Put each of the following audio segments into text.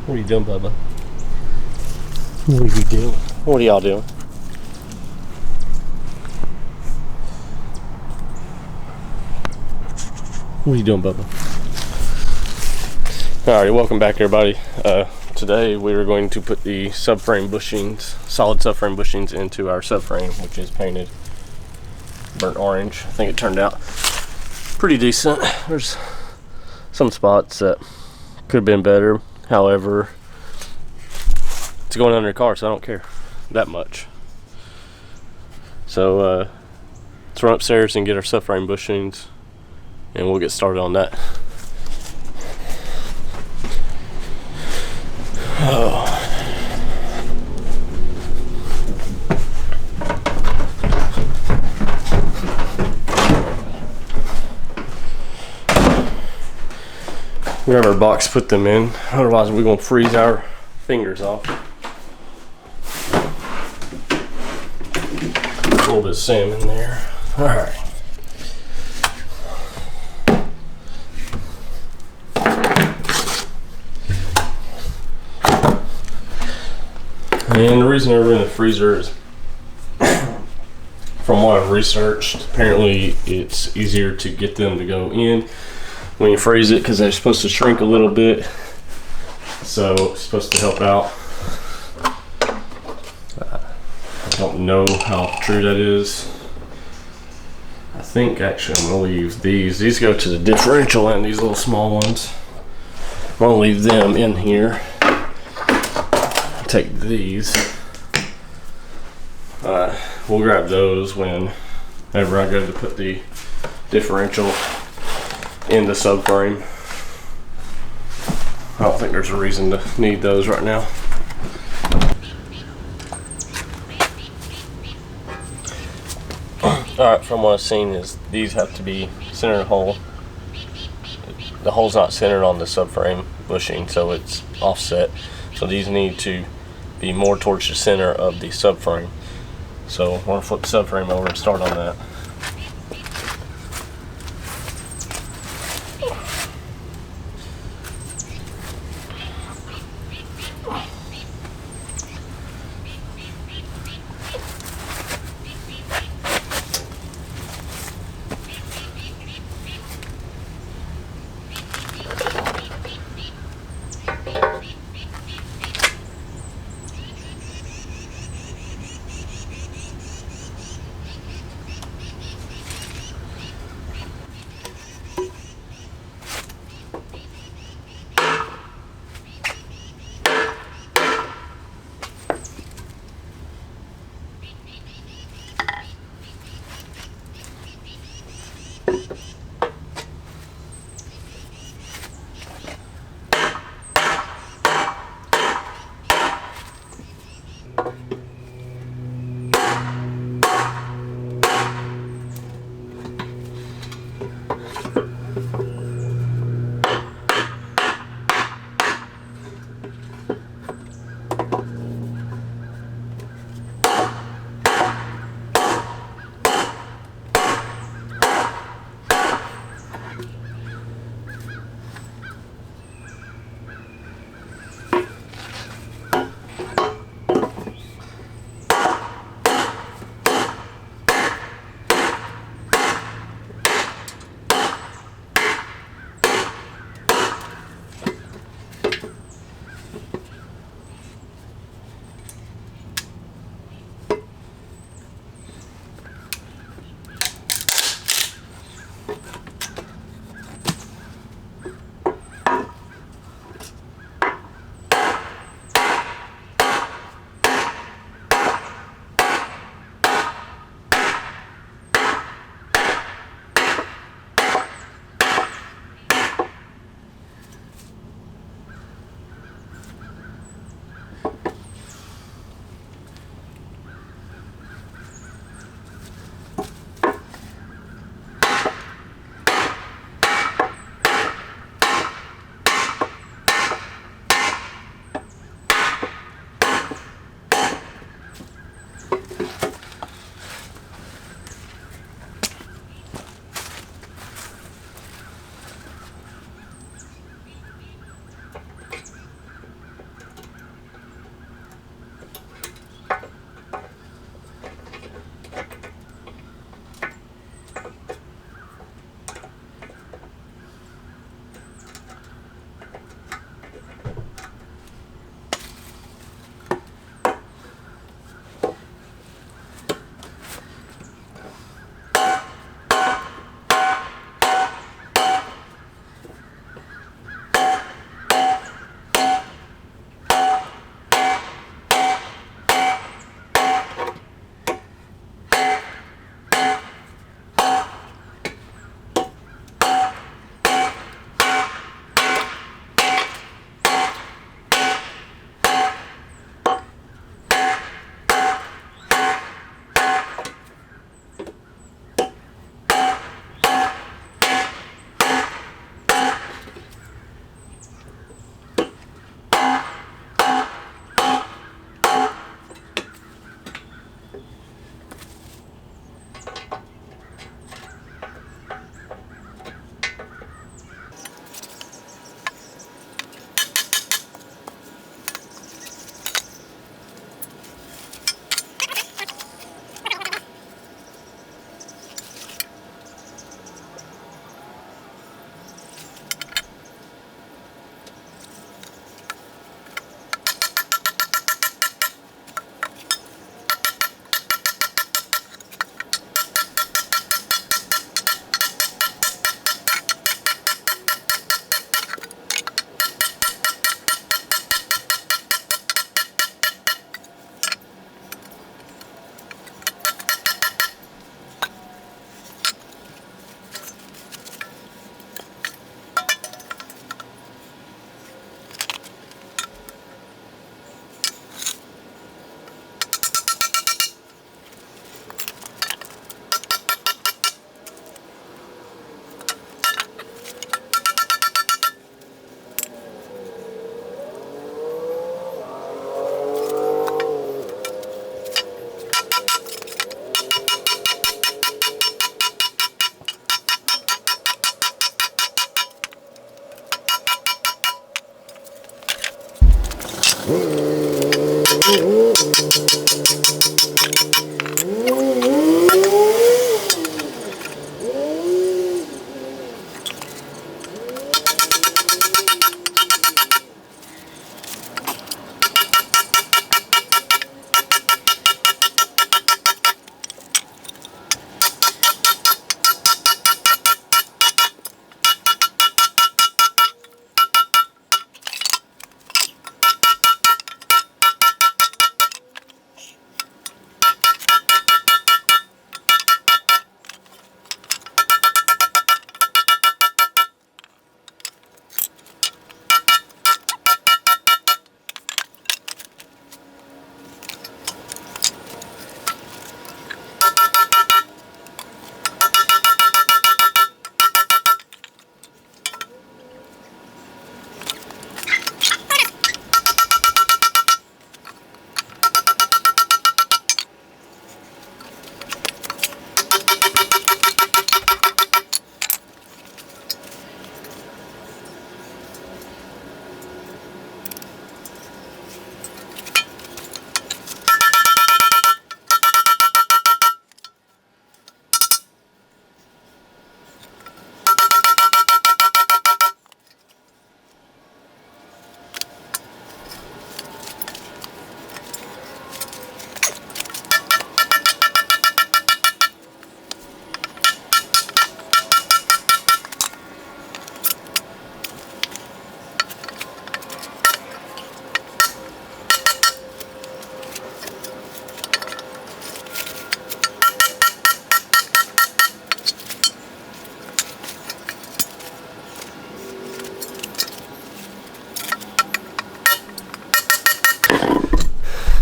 What are you doing, Bubba? What are you doing? What are y'all doing? What are you doing, Bubba? Alright, welcome back everybody. Today we are going to put the subframe bushings, solid subframe bushings into our subframe, which is painted burnt orange. I think it turned out pretty decent. There's some spots that could have been better. However, it's going under a car, so I don't care that much. So let's run upstairs and get our subframe bushings, and we'll get started on that. Oh. Grab our box, put them in. Otherwise, we're going to freeze our fingers off. A little bit of salmon there. All right. And the reason they're in the freezer is, from what I've researched, apparently it's easier to get them to go in when you freeze it because they're supposed to shrink a little bit. So it's supposed to help out. I don't know how true that is. I think actually I'm going to leave these. These go to the differential and these little small ones. I'm going to leave them in here. Take these. We'll grab those whenever I go to put the differential in the subframe. I don't think there's a reason to need those right now. Alright, from what I've seen is these have to be centered hole. The hole's not centered on the subframe bushing, so it's offset. So these need to be more towards the center of the subframe. So we're going to flip the subframe over and start on that.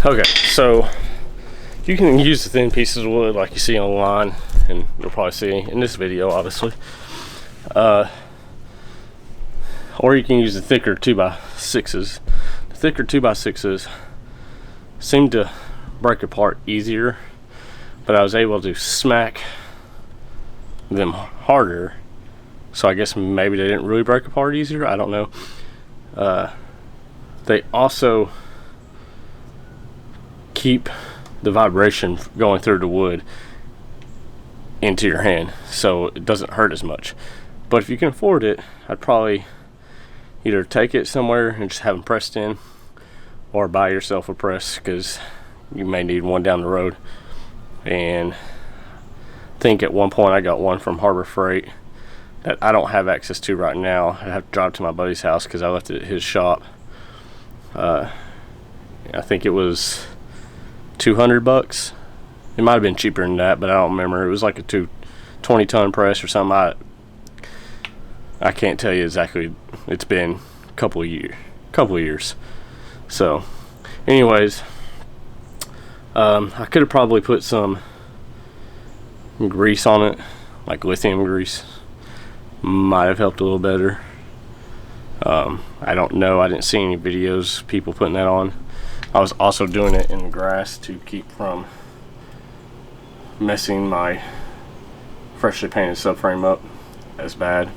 Okay, so you can use the thin pieces of wood like you see online, and you'll probably see in this video, obviously. Or you can use the thicker 2x6s. The thicker 2x6s seem to break apart easier, but I was able to smack them harder, so I guess maybe they didn't really break apart easier. I don't know. They also keep the vibration going through the wood into your hand, so it doesn't hurt as much. But if you can afford it, I'd probably either take it somewhere and just have them pressed in, or buy yourself a press, because you may need one down the road. And I think at one point I got one from Harbor Freight that I don't have access to right now. I have to drive to my buddy's house because I left it at his shop. I think it was $200. It might have been cheaper than that, but I don't remember. It was like a 20-ton press or something. I can't tell you exactly. It's been a couple of years. So anyways, I could have probably put some grease on it, like lithium grease. Might have helped a little better. I don't know. I didn't see any videos people putting that on. I was also doing it in grass to keep from messing my freshly painted subframe up as bad.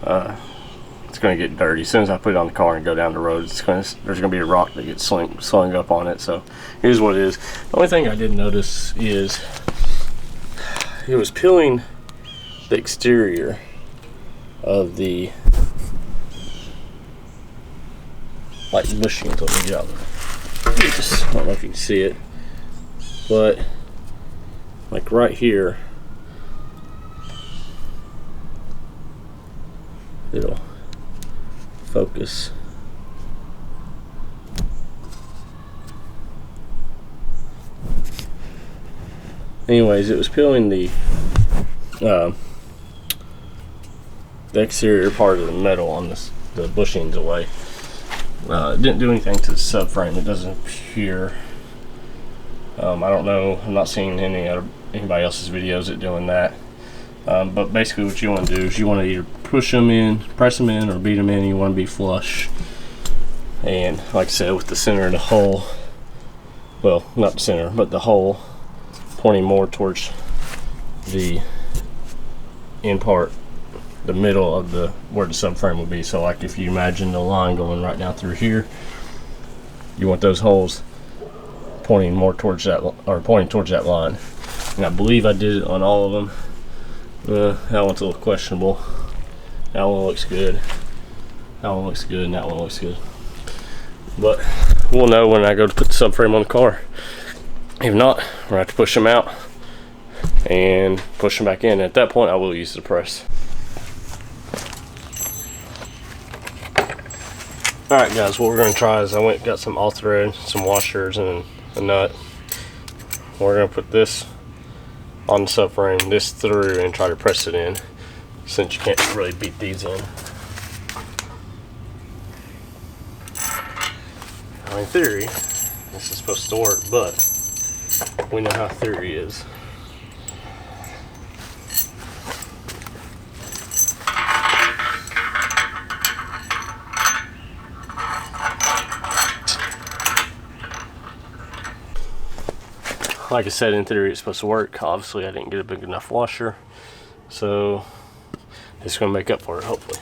It's going to get dirty as soon as I put it on the car and go down the road. There's going to be a rock that gets slung up on it. So here's what it is. The only thing I did notice is it was peeling the exterior of the bushings. Let me get out of there. I don't know if you can see it, but like right here, it'll focus. Anyways, it was peeling the exterior part of the metal on the bushings away. It didn't do anything to the subframe. It doesn't appear. I don't know. I'm not seeing anybody else's videos at doing that. But basically, what you want to do is you want to either press them in, or beat them in. You want to be flush. And like I said, with the center of the hole, well, not the center, but the hole pointing more towards the end part, the middle of where the subframe would be. So like if you imagine the line going right down through here, you want those holes pointing more towards that, or pointing towards that line. And I believe I did it on all of them. That one's a little questionable. That one looks good. That one looks good, and that one looks good. But we'll know when I go to put the subframe on the car. If not, we're gonna have to push them out and push them back in. At that point, I will use the press. Alright guys, what we're going to try is I went and got some all thread, some washers, and a nut. We're going to put this on the subframe, this through, and try to press it in, since you can't really beat these in. Now in theory, this is supposed to work, but we know how theory is. Like I said, in theory it's supposed to work. Obviously I didn't get a big enough washer, so it's going to make up for it, hopefully.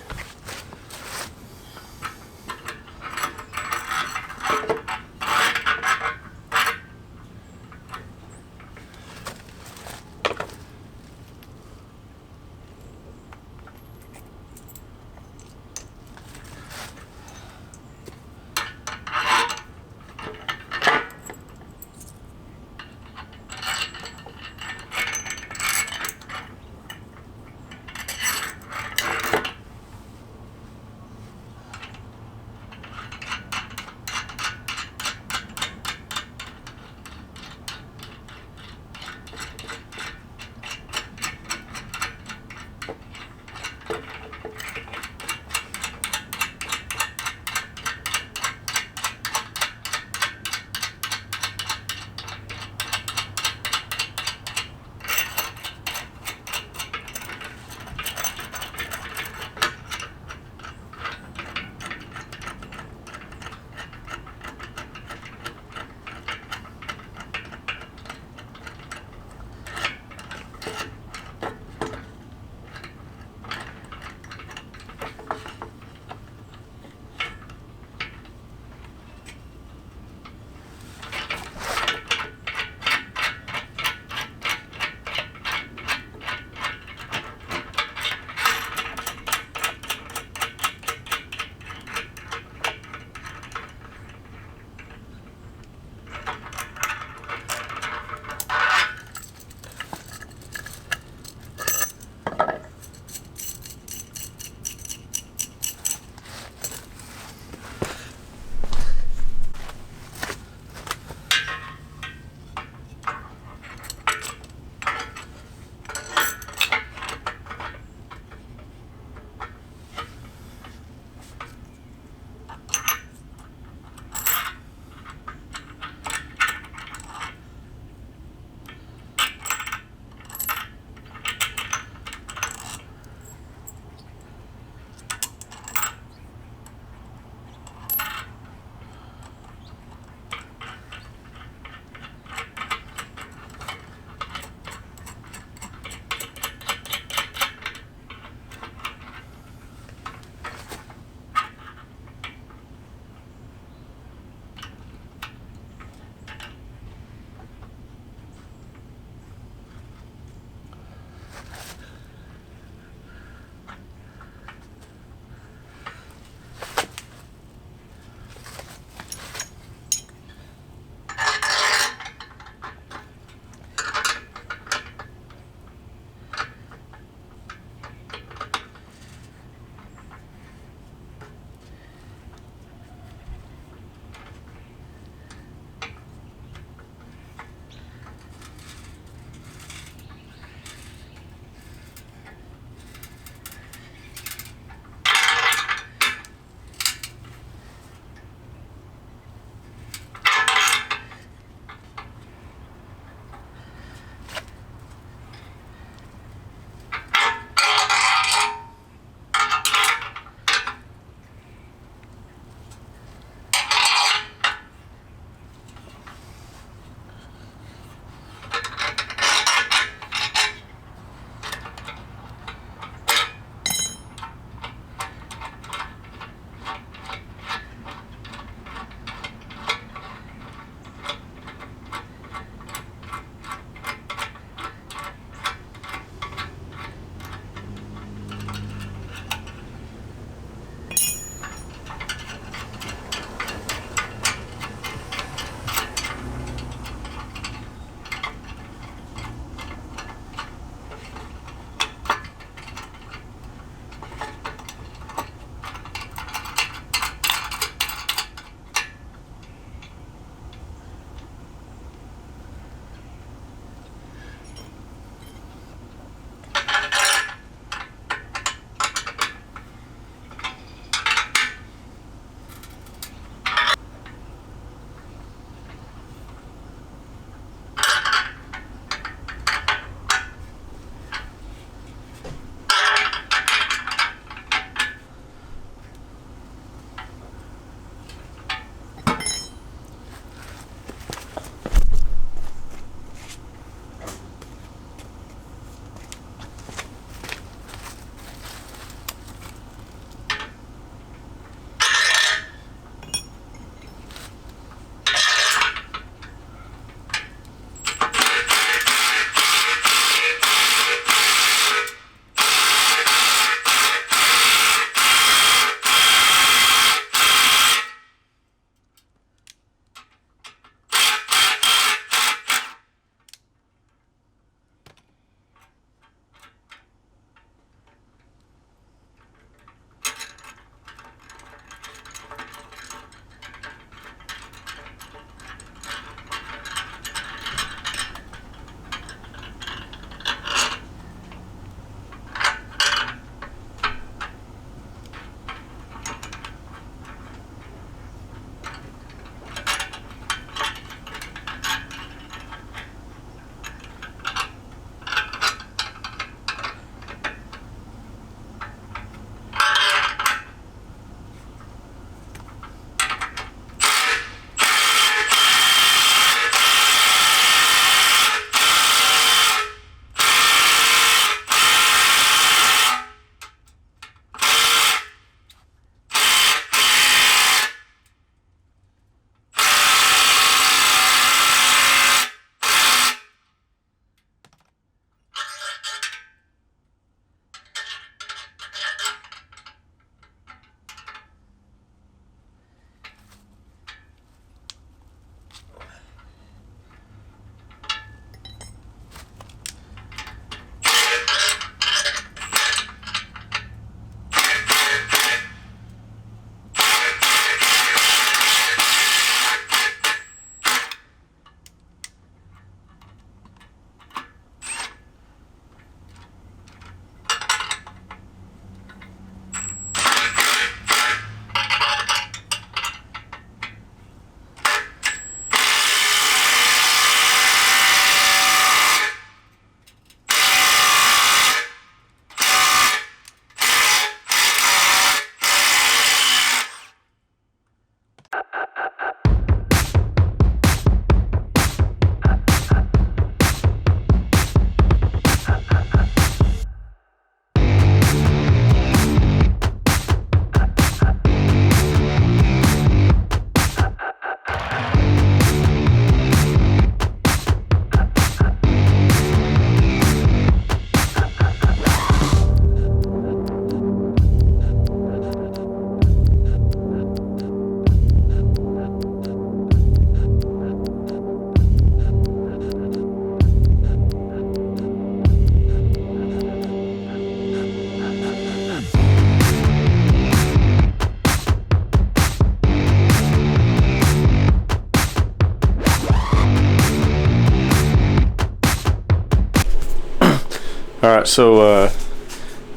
Alright, so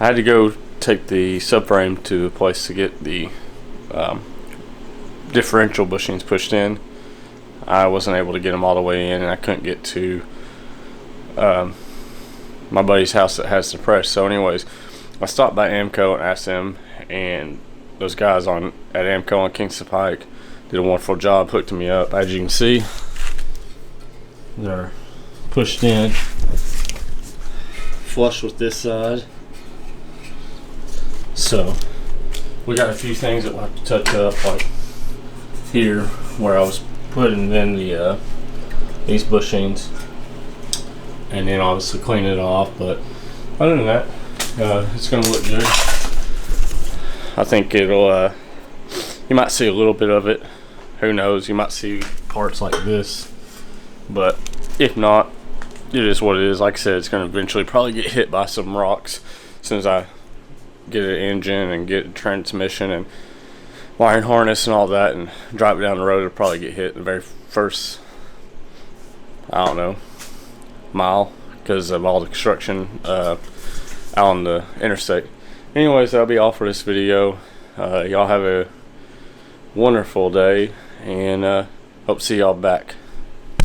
I had to go take the subframe to a place to get the differential bushings pushed in. I wasn't able to get them all the way in, and I couldn't get to my buddy's house that has the press. So anyways, I stopped by Amco and asked them, and those guys at Amco on Kingston Pike did a wonderful job hooking me up. As you can see, they're pushed in flush with this side. So we got a few things that we'll have to touch up, like here where I was putting in the these bushings, and then obviously clean it off. But other than that, it's gonna look good. I think it'll you might see a little bit of it, who knows, you might see parts like this, but if not, it is what it is. Like I said, it's gonna eventually probably get hit by some rocks as soon as I get an engine and get a transmission and wiring harness and all that and drive it down the road. It'll probably get hit the very first, I don't know, mile, because of all the construction out on the interstate. Anyways, that'll be all for this video. Y'all have a wonderful day, and hope to see y'all back.